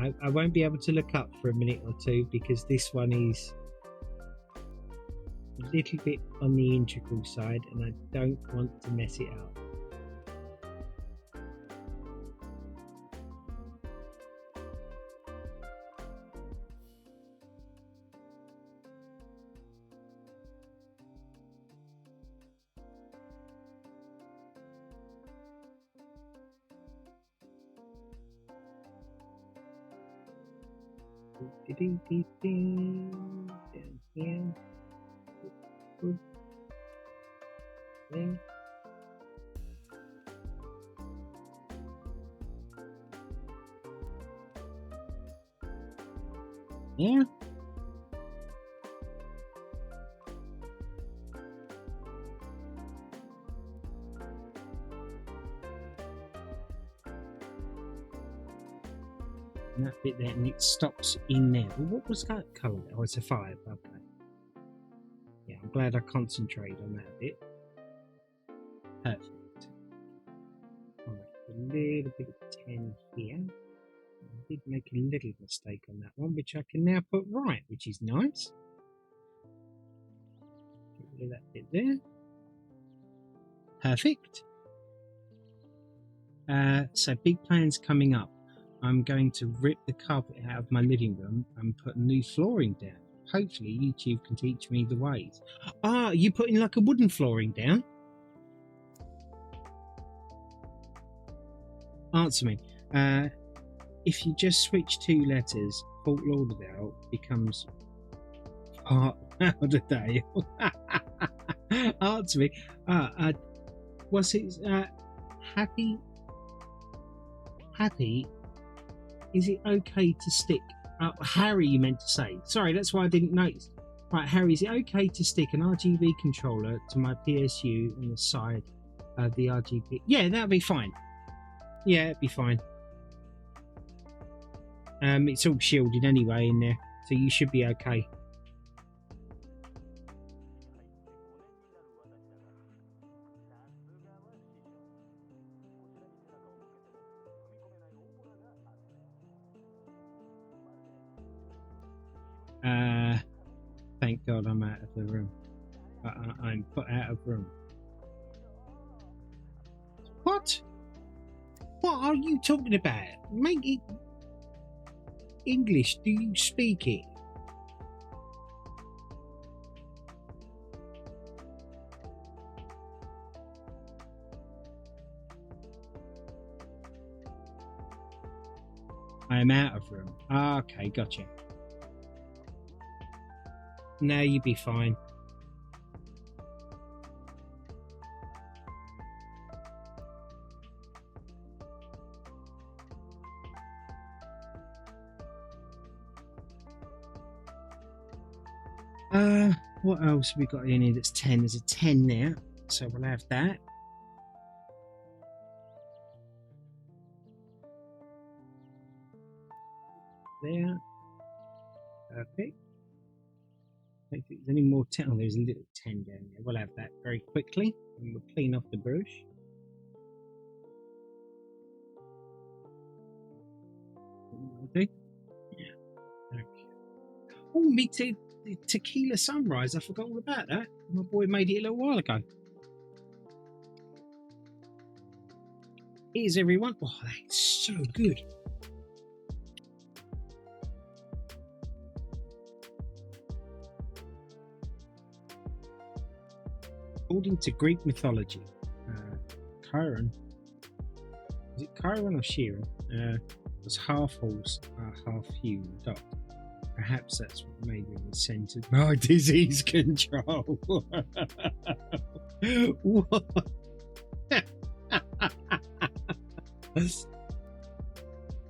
I won't be able to look up for a minute or two because this one is a little bit on the integral side and I don't want to mess it up. Down here. There. Yeah. And that bit there, and it stops in there. Well, what was that colour? Oh, it's a 5. Okay. Yeah, I'm glad I concentrated on that bit. Perfect. All right, a little bit of 10 here. I did make a little mistake on that one, which I can now put right, which is nice. Get rid of that bit there. Perfect. So big plans coming up. I'm going to rip the carpet out of my living room and put new flooring down. Hopefully YouTube can teach me the ways. Ah, you putting like a wooden flooring down? Answer me. If you just switch 2 letters, Fort Lauderdale becomes Fort Lauderdale. Answer me. What's it? Happy? Is it okay to stick? Harry, you meant to say. Sorry, that's why I didn't notice. Right, Harry, is it okay to stick an RGB controller to my PSU on the side of the RGB? Yeah, that'll be fine. Yeah, it'd be fine. It's all shielded anyway in there, so you should be okay. Thank God I'm out of the room. I'm put out of room. What? What are you talking about? Make it English. Do you speak it? I am out of room. Okay, gotcha. Now you'll be fine. What else have we got in here that's 10? There's a 10 there, so we'll have that. There. Perfect. I don't think there's any more 10. Oh, there's a little 10 down there. We'll have that very quickly, and we'll clean off the brush. Okay. Yeah. Okay. Oh, me too. The tequila sunrise. I forgot all about that. My boy made it a little while ago. Here's everyone. Oh, that's so good. According to Greek mythology, Chiron, is it Chiron or Chiron, was half horse, half human dog. Perhaps that's what made him the centre of my disease control. What?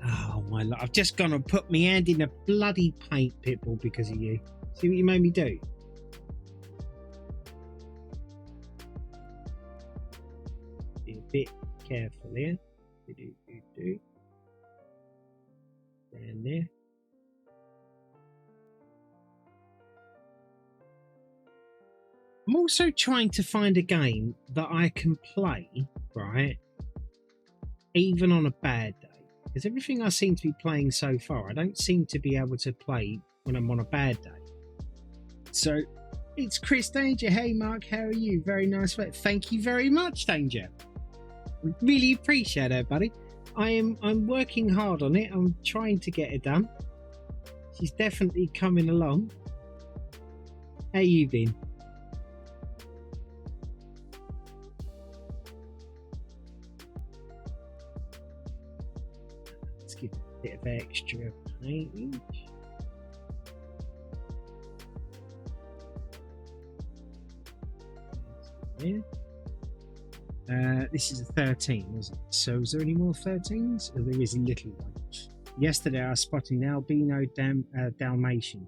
Oh my lord! I've just gone and put my hand in a bloody paint, Pitbull, because of you. See what you made me do? Be a bit careful here. Stand there. I'm also trying to find a game that I can play, right, even on a bad day. Because everything I seem to be playing so far, I don't seem to be able to play when I'm on a bad day. So it's Chris Danger. Hey Mark, how are you? Very nice. Thank you very much, Danger. Really appreciate it, buddy. I'm working hard on it. I'm trying to get it done. She's definitely coming along. How you been? Let's give a bit of extra paint. Yeah. This is a 13, wasn't it? So is there any more 13s? Oh, there is a little one. Yesterday I spotted an albino Dalmatian.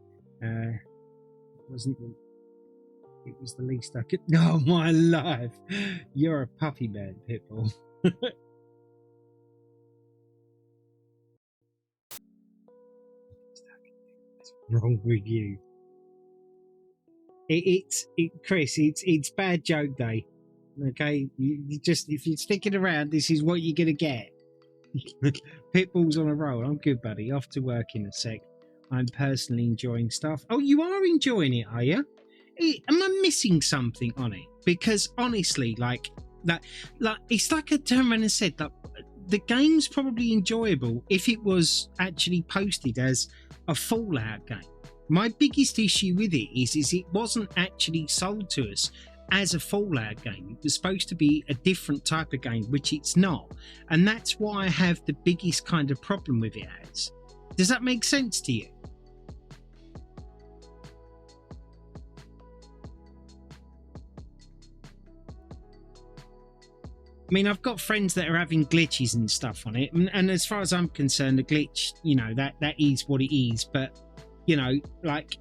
Wasn't the, it was the least I could. No, my life. You're a puppy man, Pitbull. What's wrong with you? Chris. It's bad joke day. Okay, you just, if you're sticking around, this is what you're gonna get. Pitbull's on a roll. I'm good, buddy. Off to work in a sec. I'm personally enjoying stuff. Oh, you are enjoying it, are you? Am I missing something on it? Because honestly, like it's like I turned around and said that the game's probably enjoyable if it was actually posted as a Fallout game. My biggest issue with it is it wasn't actually sold to us as a Fallout game. It was supposed to be a different type of game, which it's not. And that's why I have the biggest kind of problem with it as. Does that make sense to you? I mean, I've got friends that are having glitches and stuff on it. And as far as I'm concerned, a glitch, you know, that is what it is. But, you know, like,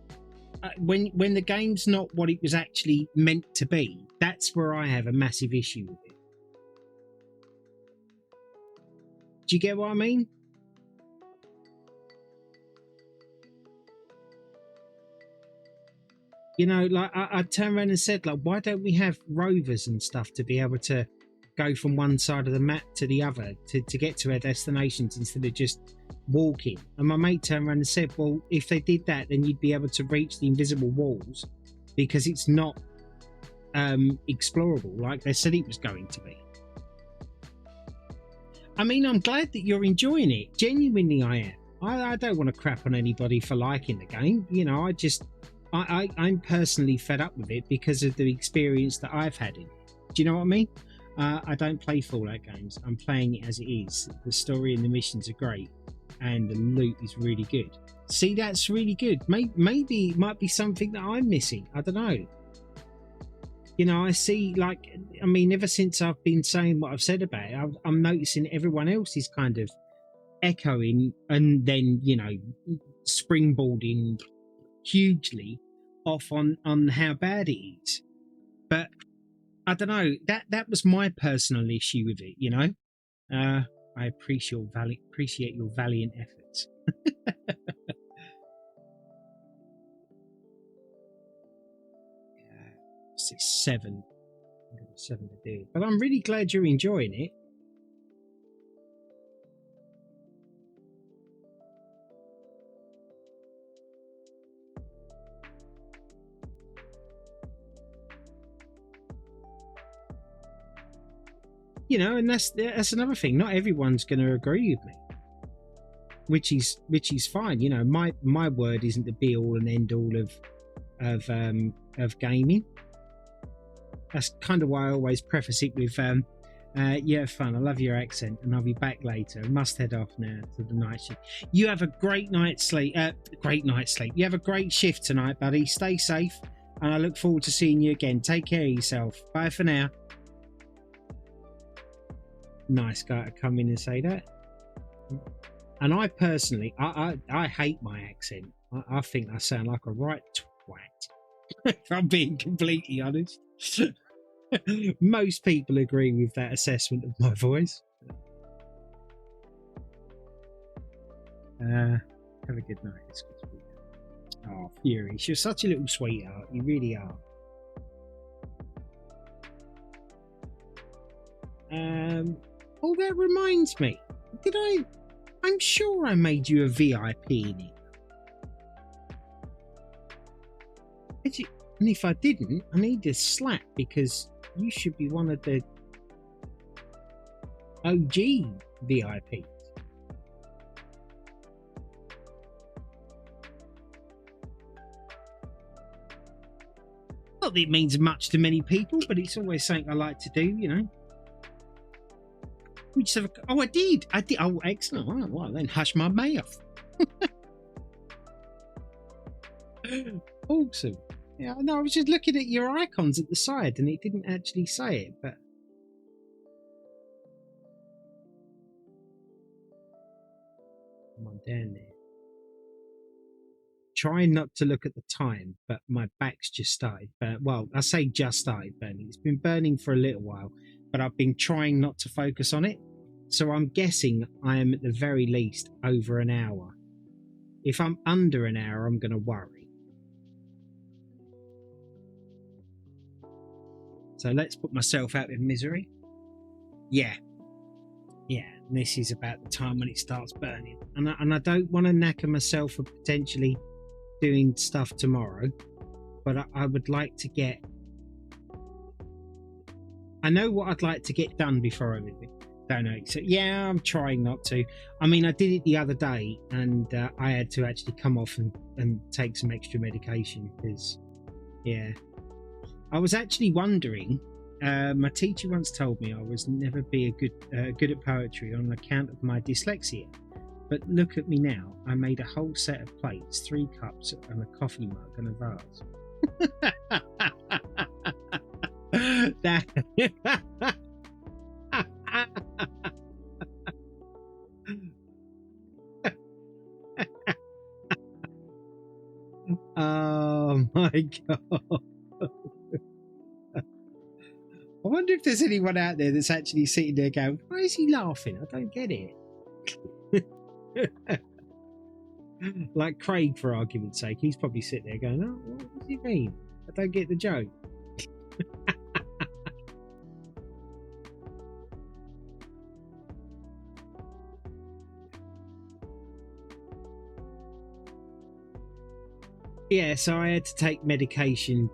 when the game's not what it was actually meant to be, that's where I have a massive issue with it. Do you get what I mean? You know, like I turned around and said, like, why don't we have rovers and stuff to be able to go from one side of the map to the other to get to our destinations instead of just walking? And my mate turned around and said, well, if they did that, then you'd be able to reach the invisible walls because it's not explorable like they said it was going to be. I mean, I'm glad that you're enjoying it. Genuinely, I am. I don't want to crap on anybody for liking the game. You know, I'm personally fed up with it because of the experience that I've had in it. Do you know what I mean? I don't play Fallout games. I'm playing it as it is. The story and the missions are great, and the loot is really good. See, that's really good. Maybe it might be something that I'm missing. I don't know. You know, I see, like, I mean, ever since I've been saying what I've said about it, I'm noticing everyone else is kind of echoing and then, you know, springboarding hugely off on how bad it is. But I don't know, that was my personal issue with it, you know. I appreciate your valiant efforts. It's 7 to do, but I'm really glad you're enjoying it. You know, and that's another thing. Not everyone's going to agree with me, which is fine. You know, my word isn't the be all and end all of gaming. That's kind of why I always preface it with, yeah, fun. I love your accent, and I'll be back later. I must head off now to the night shift. You have a great night's sleep. Great night's sleep. You have a great shift tonight, buddy. Stay safe, and I look forward to seeing you again. Take care of yourself. Bye for now. Nice guy to come in and say that. And I personally, I hate my accent. I think I sound like a right twat. If I'm being completely honest. Most people agree with that assessment of my voice. Have a good night. It's good to be here. Oh, Fury, you're such a little sweetheart. You really are. Oh, that reminds me. Did I I'm sure I made you a VIP in it. And if I didn't, I need a slap because you should be one of the OG VIPs. Not that it means much to many people, but it's always something I like to do, you know. We just have I did. Oh, excellent. Well, then hush my mouth. Awesome. Yeah, no, I was just looking at your icons at the side and it didn't actually say it, but come on down there. Trying not to look at the time, but my back's just started burning. Well, I say just started burning. It's been burning for a little while, but I've been trying not to focus on it. So I'm guessing I am at the very least over an hour. If I'm under an hour, I'm going to worry. So let's put myself out of misery. Yeah. Yeah, and this is about the time when it starts burning. And I don't want to knacker myself for potentially doing stuff tomorrow, but I would like to get... I know what I'd like to get done before I leave it. Don't know. So yeah, I'm trying not to. I mean, I did it the other day and I had to actually come off and take some extra medication because, yeah. I was actually wondering, my teacher once told me I was never be good at poetry on account of my dyslexia. But look at me now. I made a whole set of plates, 3 cups and a coffee mug and a vase. That... Oh my God. I wonder if there's anyone out there that's actually sitting there going, why is he laughing? I don't get it. Like Craig, for argument's sake, he's probably sitting there going, oh, what does he mean? I don't get the joke. Yeah, so I had to take medication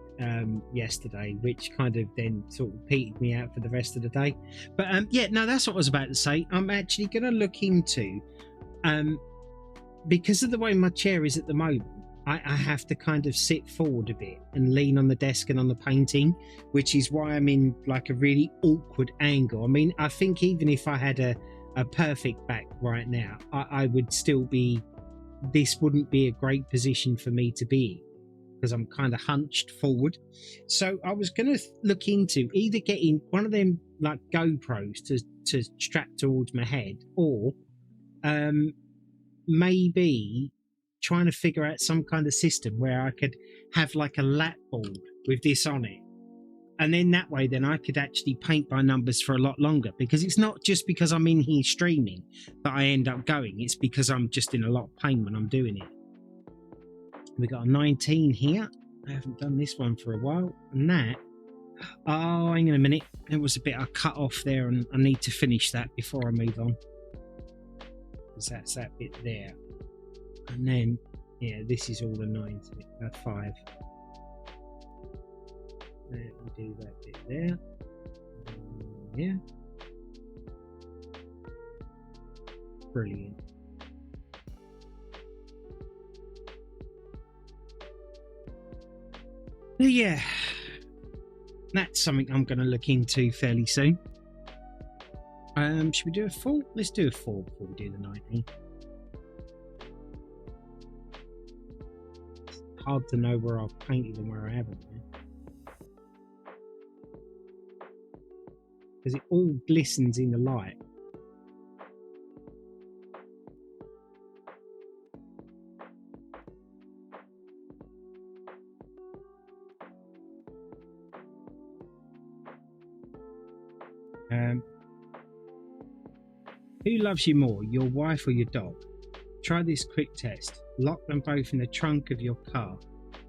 yesterday, which kind of then sort of petered me out for the rest of the day. But yeah, no, that's what I was about to say. I'm actually going to look into, because of the way my chair is at the moment, I have to kind of sit forward a bit and lean on the desk and on the painting, which is why I'm in like a really awkward angle. I mean, I think even if I had a perfect back right now, I would still be... This wouldn't be a great position for me to be in because I'm kind of hunched forward. So I was going to look into either getting one of them like GoPros to strap towards my head, or maybe trying to figure out some kind of system where I could have like a lap board with this on it. And then that way, then I could actually paint by numbers for a lot longer, because it's not just because I'm in here streaming that I end up going. It's because I'm just in a lot of pain when I'm doing it. We got a 19 here. I haven't done this one for a while. And that, oh, hang on a minute. There was a bit I cut off there and I need to finish that before I move on. Because that's that bit there. And then, yeah, this is all a 9, 5. Let me do that bit there. Yeah. Brilliant. But yeah, that's something I'm going to look into fairly soon. Should we do a 4? Let's do a 4 before we do the 19. It's hard to know where I've painted and where I haven't. Because it all glistens in the light. Who loves you more, your wife or your dog? Try this quick test. Lock them both in the trunk of your car.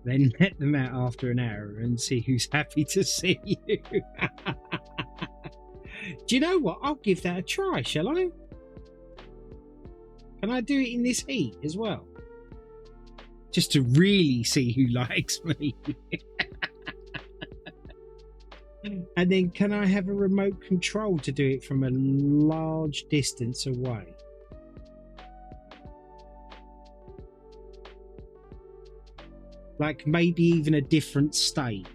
Then let them out after an hour and see who's happy to see you. Do you know what? I'll give that a try, shall I? Can I do it in this heat as well? Just to really see who likes me. And then can I have a remote control to do it from a large distance away? Like maybe even a different state.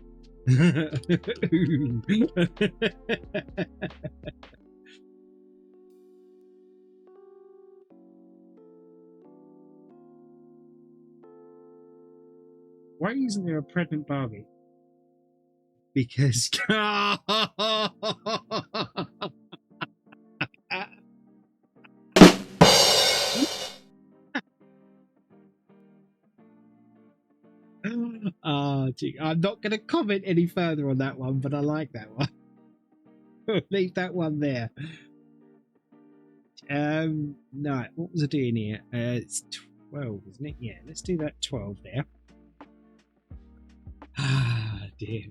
Why isn't there a pregnant Barbie? Because gee, I'm not going to comment any further on that one, but I like that one. Leave that one there. No, what was I doing here? It's 12, isn't it? Yeah, let's do that 12 there. Ah, dear.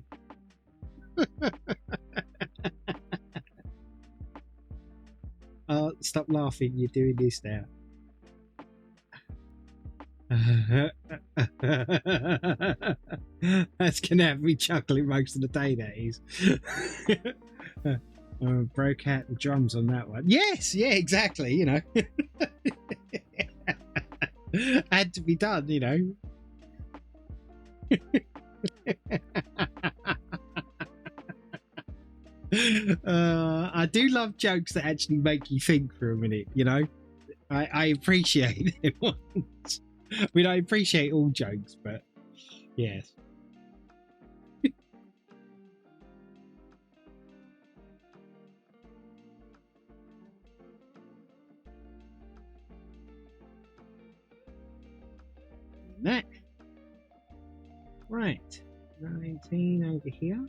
Stop laughing, you're doing this now. That's gonna have me chuckling most of the day, that is. Broke out the drums on that one. Yes, yeah, exactly, you know. Had to be done, you know. I do love jokes that actually make you think for a minute, you know. I appreciate them ones. I mean, I appreciate all jokes, but yes. That right, 19 over here.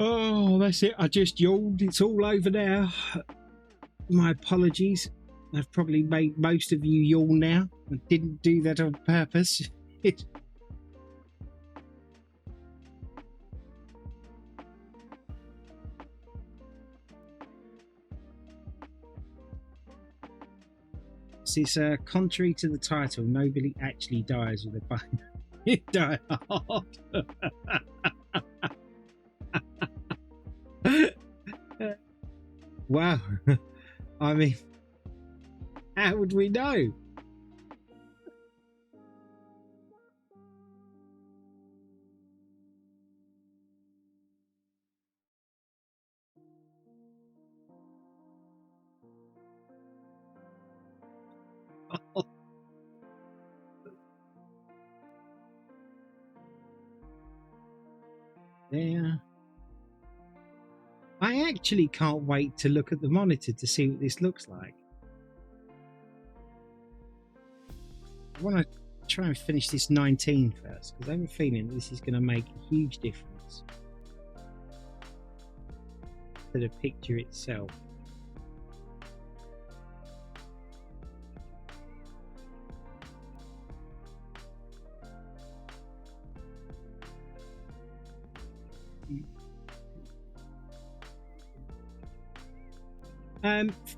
Oh, that's it. I just yawned. It's all over now. My apologies. I've probably made most of you yawn now. I didn't do that on purpose. It's contrary to the title, nobody actually dies with a bone. You die hard. Wow. I mean, how would we know? Yeah. I actually can't wait to look at the monitor to see what this looks like. I want to try and finish this 19 first, because I have a feeling this is going to make a huge difference to the picture itself.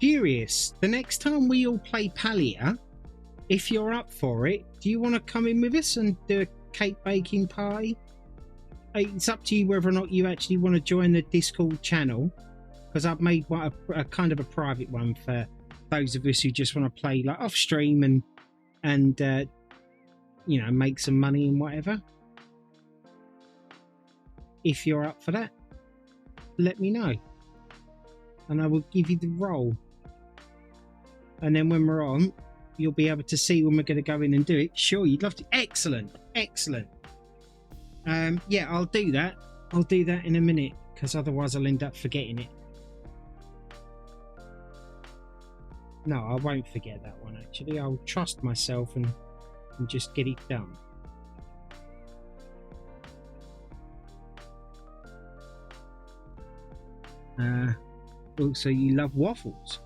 Furious, the next time we all play Palia, if you're up for it, do you want to come in with us and do a cake baking party? It's up to you whether or not you actually want to join the Discord channel, because I've made a kind of a private one for those of us who just want to play like off stream and you know, make some money and whatever. If you're up for that, let me know and I will give you the role, and then when we're on, you'll be able to see when we're going to go in and do it. Sure, you'd love to. Excellent. Yeah, I'll do that in a minute, because otherwise I'll end up forgetting it. No, I won't forget that one, actually. I'll trust myself and just get it done. Also, you love waffles.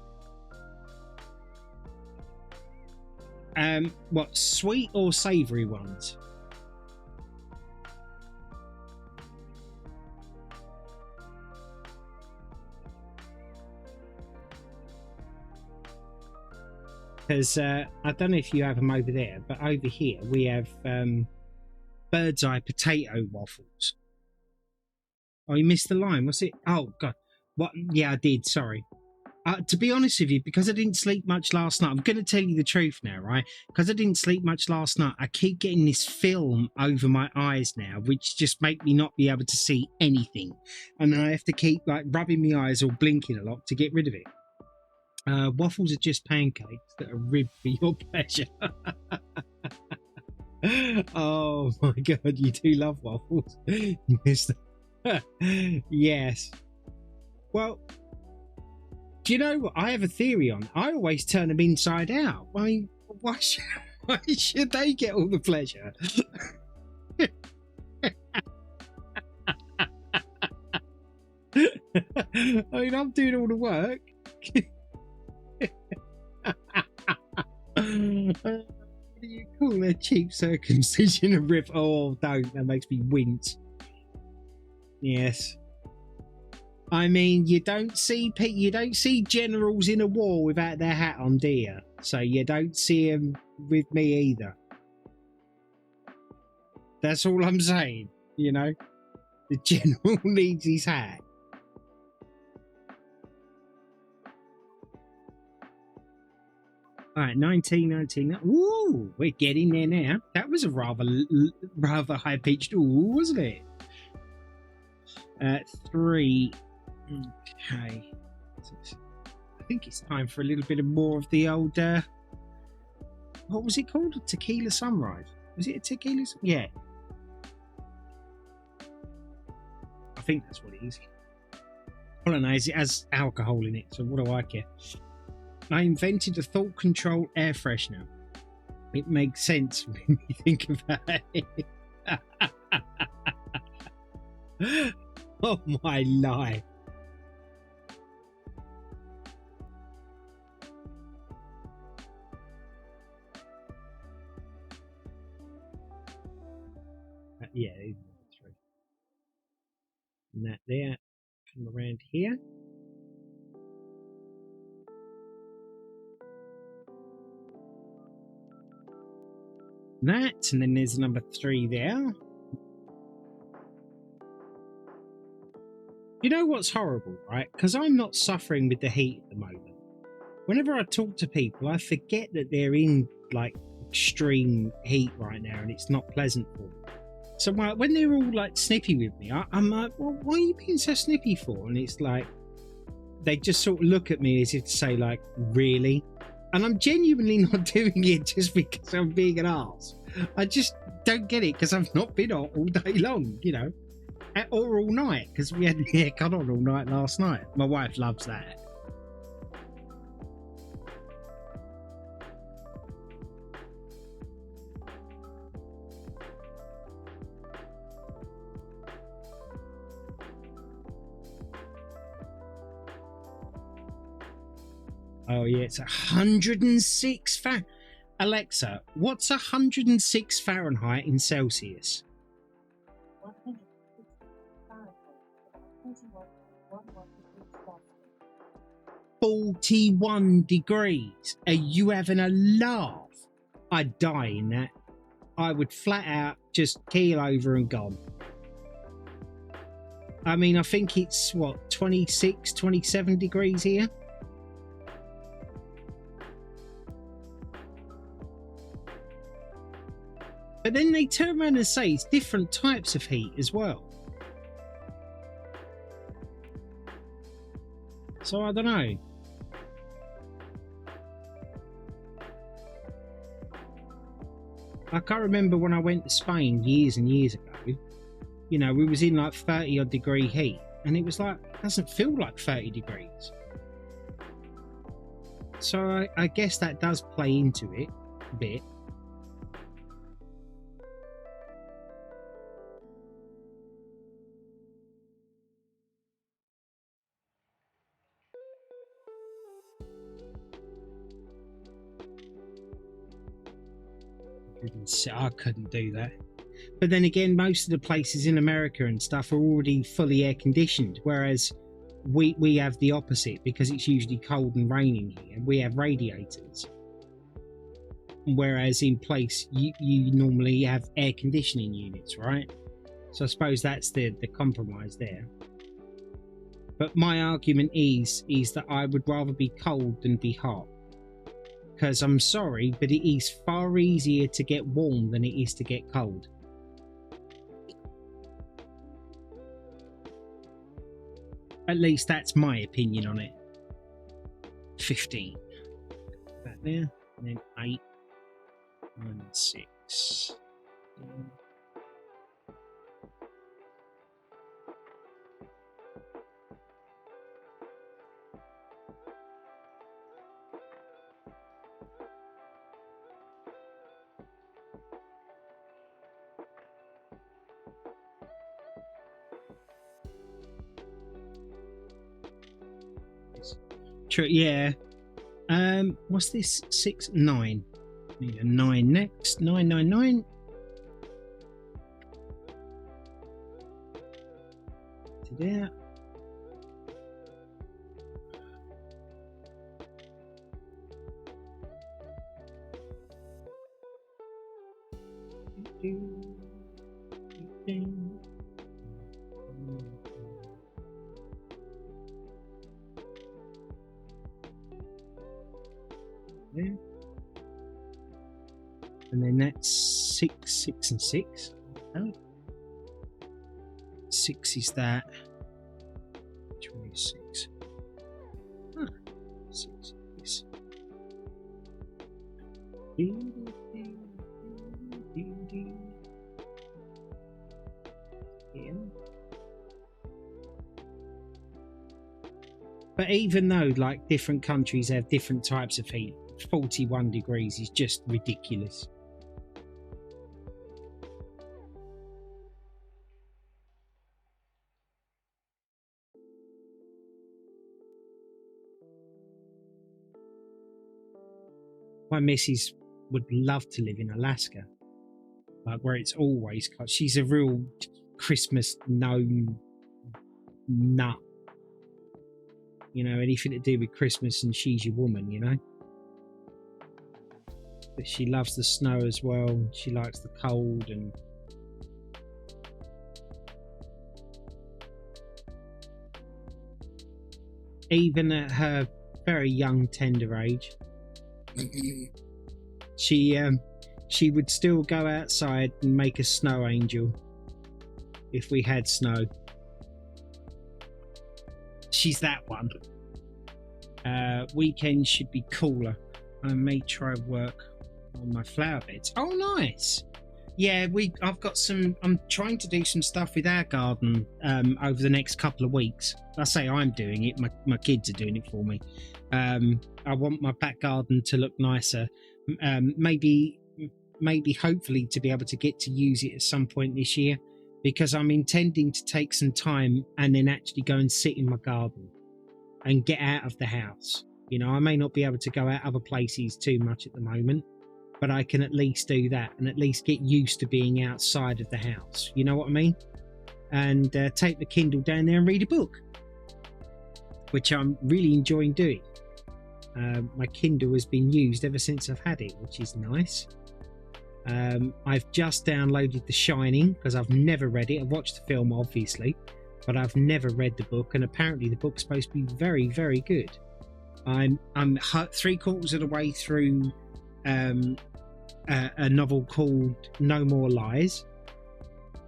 What, sweet or savoury ones? Because I don't know if you have them over there, but over here we have bird's eye potato waffles. Oh, you missed the line. What's it? Oh, God. What? Yeah, I did. Sorry. To be honest with you, because I didn't sleep much last night, I'm going to tell you the truth now, right? Because I didn't sleep much last night, I keep getting this film over my eyes now, which just make me not be able to see anything. And I have to keep like rubbing my eyes or blinking a lot to get rid of it. Waffles are just pancakes that are ribbed for your pleasure. Oh my God, you do love waffles. You missed that. Yes. Well, do you know what? I have a theory on it. I always turn them inside out. I mean, why should they get all the pleasure? I mean, I'm doing all the work. What do you call a cheap circumcision a rip? Oh, don't. That makes me wince. Yes. I mean, you don't see generals in a war without their hat on, do you? So you don't see them with me either. That's all I'm saying, you know. The general needs his hat. All right, 1919. Ooh, we're getting there now. That was a rather high-pitched ooh, wasn't it? 3. Okay. I think it's time for a little bit of more of the old, what was it called? A tequila sunrise. Was it a tequila? Yeah. I think that's what it is. All I know is it has alcohol in it, so what do I care? I invented a thought control air freshener. It makes sense when you think about it. Oh my life. Yeah, it is number 3. And that there, come around here. That, and then there's number 3 there. You know what's horrible, right? Because I'm not suffering with the heat at the moment. Whenever I talk to people, I forget that they're in like extreme heat right now, and it's not pleasant for them. So when they're all like snippy with me, I'm like, well, why are you being so snippy for? And it's like, they just sort of look at me as if to say like, really? And I'm genuinely not doing it just because I'm being an arse. I just don't get it because I've not been on all day long, you know, or all night, because we had the haircut on all night last night. My wife loves that. Oh yeah, it's 106 Fahrenheit. Alexa, what's 106 Fahrenheit in Celsius? 41 degrees. Are you having a laugh? I'd die in that. I would flat out just keel over and gone. I mean, I think it's what, 26, 27 degrees here. But then they turn around and say it's different types of heat as well. So I don't know. I can't remember when I went to Spain years and years ago. You know, we was in like 30 odd degree heat, and it was like, it doesn't feel like 30 degrees. So I guess that does play into it a bit. I couldn't do that. But then again, most of the places in America and stuff are already fully air conditioned, whereas we have the opposite, because it's usually cold and raining here. We have radiators. whereas in place you normally have air conditioning units, right? So I suppose that's the compromise there. But my argument is that I would rather be cold than be hot, because I'm sorry, but it is far easier to get warm than it is to get cold. At least that's my opinion on it. 15. That there, and then 8, 9, 6. True, yeah. What's this? 6, 9. Need a 9 next. 999. To there. There. And then that's 6, 6, and 6. Oh. 6 is that. 26. Huh. 6 is this. Yeah. But even though like different countries have different types of heat, 41 degrees is just ridiculous. My missus would love to live in Alaska, like where it's always cold. She's a real Christmas gnome nut. You know, anything to do with Christmas and she's your woman, you know. But she loves the snow as well. She likes the cold, and even at her very young, tender age, she would still go outside and make a snow angel if we had snow. She's that one. Weekends should be cooler. I may try work on my flower beds. Oh, nice. Yeah, I'm trying to do some stuff with our garden over the next couple of weeks. I say I'm doing it. My kids are doing it for me. I want my back garden to look nicer. Maybe hopefully to be able to get to use it at some point this year, because I'm intending to take some time and then actually go and sit in my garden and get out of the house. You know, I may not be able to go out other places too much at the moment, but I can at least do that and at least get used to being outside of the house. You know what I mean? And take the Kindle down there and read a book, which I'm really enjoying doing. My Kindle has been used ever since I've had it, which is nice. I've just downloaded The Shining because I've never read it. I've watched the film, obviously, but I've never read the book, and apparently the book's supposed to be very, very good. I'm 3/4 of the way through a novel called No More Lies,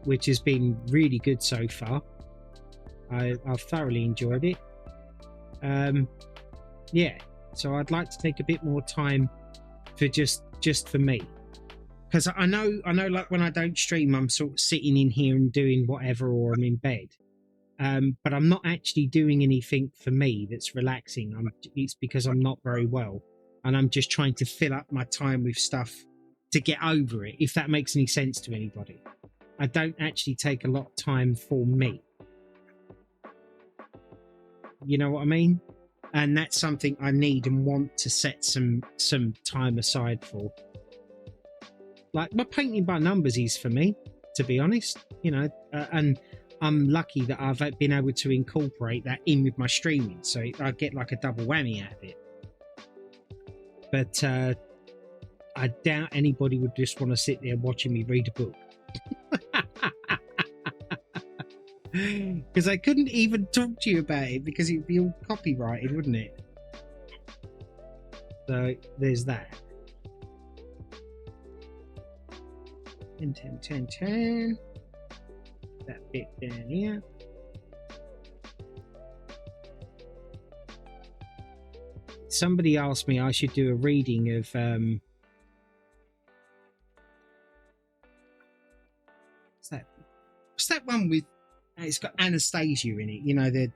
which has been really good so far. I've thoroughly enjoyed it. Yeah, so I'd like to take a bit more time for just for me, because I know like when I don't stream, I'm sort of sitting in here and doing whatever, or I'm in bed, but I'm not actually doing anything for me that's relaxing. It's because I'm not very well, and I'm just trying to fill up my time with stuff to get over it, if that makes any sense to anybody. I don't actually take a lot of time for me. You know what I mean? And that's something I need and want to set some time aside for. Like, my painting by numbers is for me, to be honest, you know, and I'm lucky that I've been able to incorporate that in with my streaming, so I get like a double whammy out of it. But I doubt anybody would just want to sit there watching me read a book. Because I couldn't even talk to you about it because it'd be all copyrighted, wouldn't it? So there's that. 10, 10, 10, 10. That bit down here. Somebody asked me I should do a reading of what's that one with it's got Anastasia in it, you know, the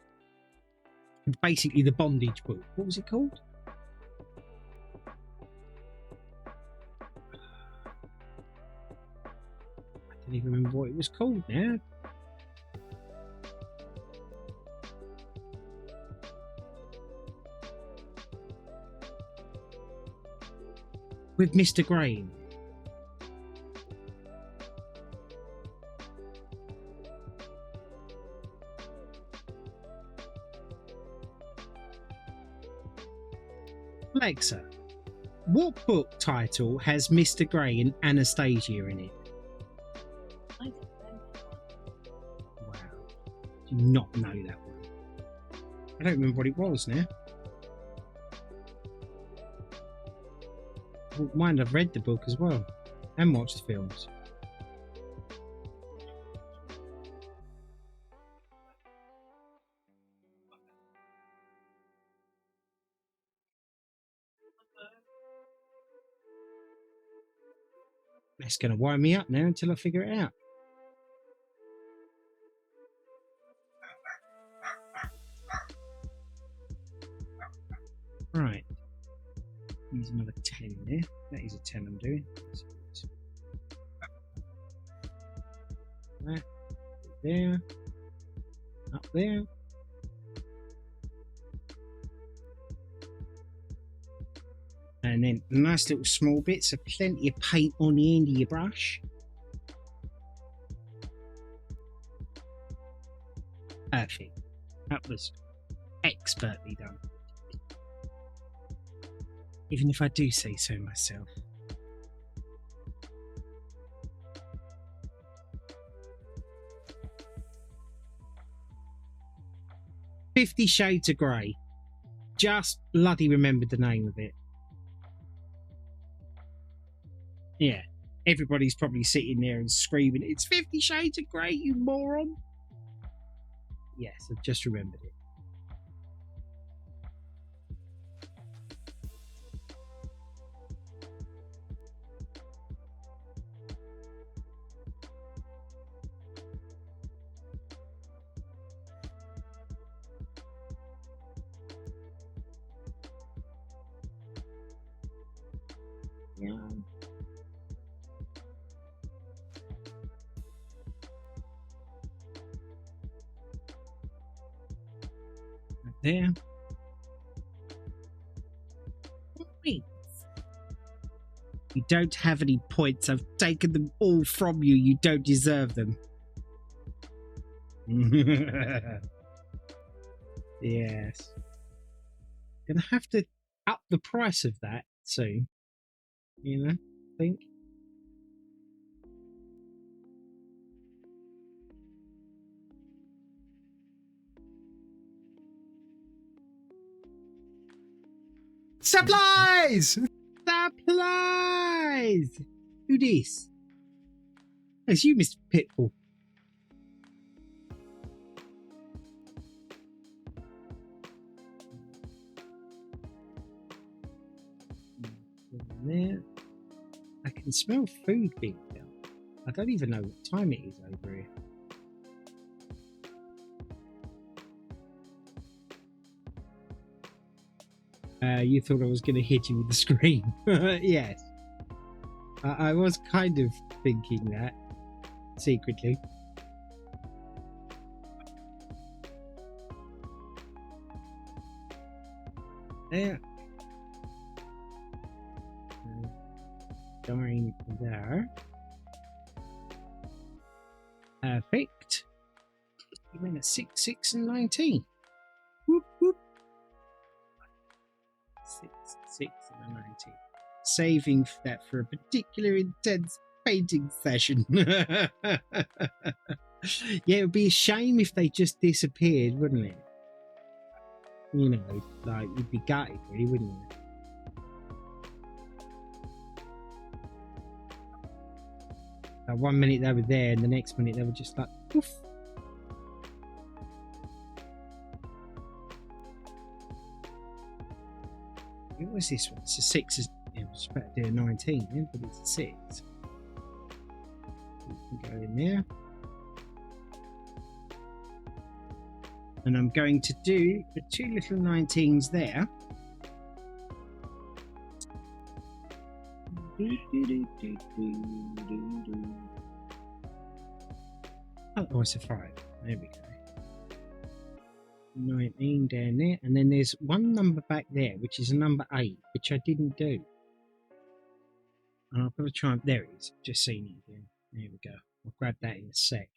basically the bondage book. What was it called? I don't even remember what it was called now. With Mr. Graham. Alexa, what book title has Mr. Grey and Anastasia in it? I don't know that one. Wow. Do not know that one. I don't remember what it was now. I wouldn't mind, I've read the book as well and watched the films. That's going to wind me up now until I figure it out. Right. Use another 10 there. That is a 10 I'm doing. That. There. Up there. And then nice little small bits of plenty of paint on the end of your brush. Perfect. That was expertly done. Even if I do say so myself. "50 Shades of Grey." Just bloody remembered the name of it. Yeah, everybody's probably sitting there and screaming, "It's 50 Shades of Grey, you moron!" Yes, I've just remembered it. Yeah. There. Points. You don't have any points. I've taken them all from you. You don't deserve them. Yes. Gonna have to up the price of that soon. You know, I think. Supplies! Supplies! Who this? It's you, Mr. Pitbull. There. I can smell food being done. I don't even know what time it is over here. You thought I was going to hit you with the screen. Yes. I was kind of thinking that secretly. There. Going there. Perfect. You went at 6, 6, and 19. Whoop, whoop. 6, 6, and 19. saving that for a particular intense painting session. Yeah, it would be a shame if they just disappeared, wouldn't it? You know, like, you'd be gutted, really, wouldn't you? Like, 1 minute they were there, and the next minute they were just like, poof. What was this one? It's a 6. It was about to do a 19, yeah, but it's a 6. We can go in there. And I'm going to do the 2 little 19s there. Oh, it's a 5. There we go. 19 down there, and then there's one number back there, which is a number 8, which I didn't do. And I've got to try and, there it is, just seen it again. There we go. I'll grab that in a sec,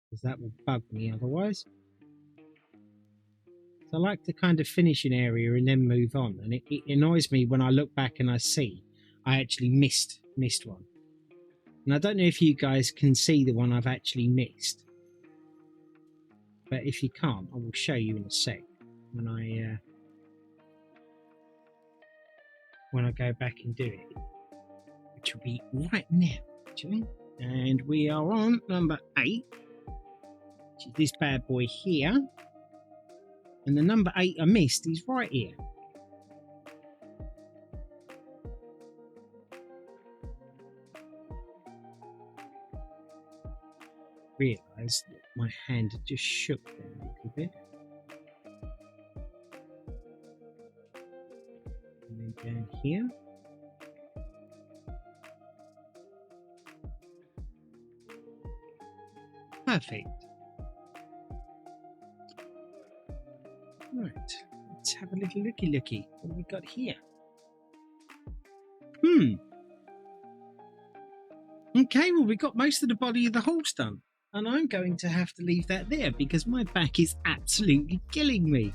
because that will bug me otherwise. So I like to kind of finish an area and then move on, and it annoys me when I look back and I see I actually missed one. And I don't know if you guys can see the one I've actually missed, but if you can't, I will show you in a sec when I go back and do it, which will be right now, actually. And we are on number 8, which is this bad boy here. And the number 8 I missed is right here. Realised that my hand had just shook there a little bit. And then down here. Perfect. Right, let's have a little looky. What have we got here? Okay, well, we got most of the body of the horse done. And I'm going to have to leave that there because my back is absolutely killing me.